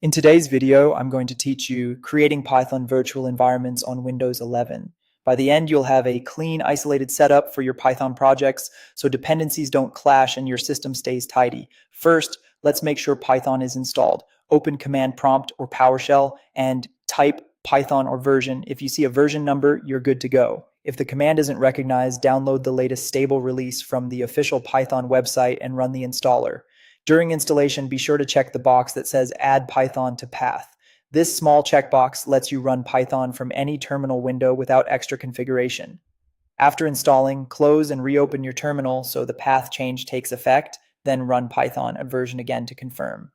In today's video, I'm going to teach you creating Python virtual environments on Windows 11. By the end, you'll have a clean, isolated setup for your Python projects so dependencies don't clash and your system stays tidy. First, let's make sure Python is installed. Open Command Prompt or PowerShell and type Python or version. If you see a version number, you're good to go. If the command isn't recognized, download the latest stable release from the official Python website and run the installer. During installation, be sure to check the box that says Add Python to Path. This small checkbox lets you run Python from any terminal window without extra configuration. After installing, close and reopen your terminal so the path change takes effect, then run Python a version again to confirm.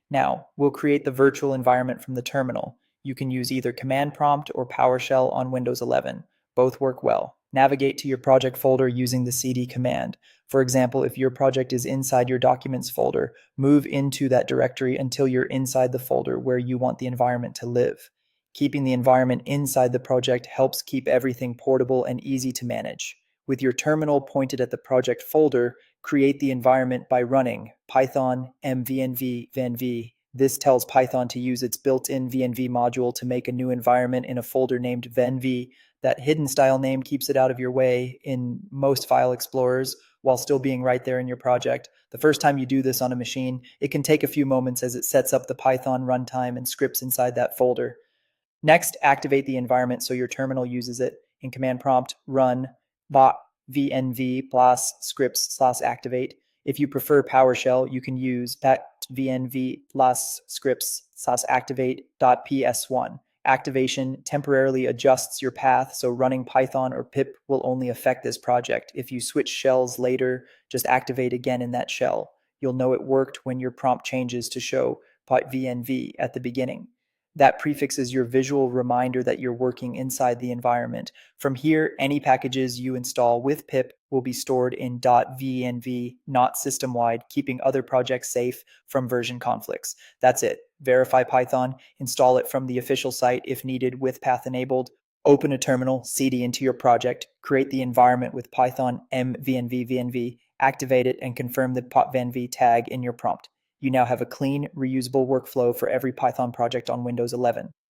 Now, we'll create the virtual environment from the terminal. You can use either Command Prompt or PowerShell on Windows 11. Both work well. Navigate to your project folder using the cd command. For example, if your project is inside your Documents folder, move into that directory until you're inside the folder where you want the environment to live. Keeping the environment inside the project helps keep everything portable and easy to manage. With your terminal pointed at the project folder, create the environment by running python venv venv. This tells Python to use its built-in venv module to make a new environment in a folder named venv. That hidden style name keeps it out of your way in most file explorers while still being right there in your project. The first time you do this on a machine, it can take a few moments as it sets up the Python runtime and scripts inside that folder. Next, activate the environment so your terminal uses it. In command prompt, run venv plus scripts / activate. If you prefer PowerShell, you can use venv plus scripts / activate.ps1. Activation temporarily adjusts your path, so running Python or pip will only affect this project. If you switch shells later, just activate again in that shell. You'll know it worked when your prompt changes to show venv at the beginning. That prefixes your visual reminder that you're working inside the environment. From here, any packages you install with pip will be stored in .venv, not system-wide, keeping other projects safe from version conflicts. That's it. Verify Python, install it from the official site if needed with path enabled, open a terminal, cd into your project, create the environment with python venv, activate it, and confirm the venv tag in your prompt. You now have a clean, reusable workflow for every Python project on Windows 11.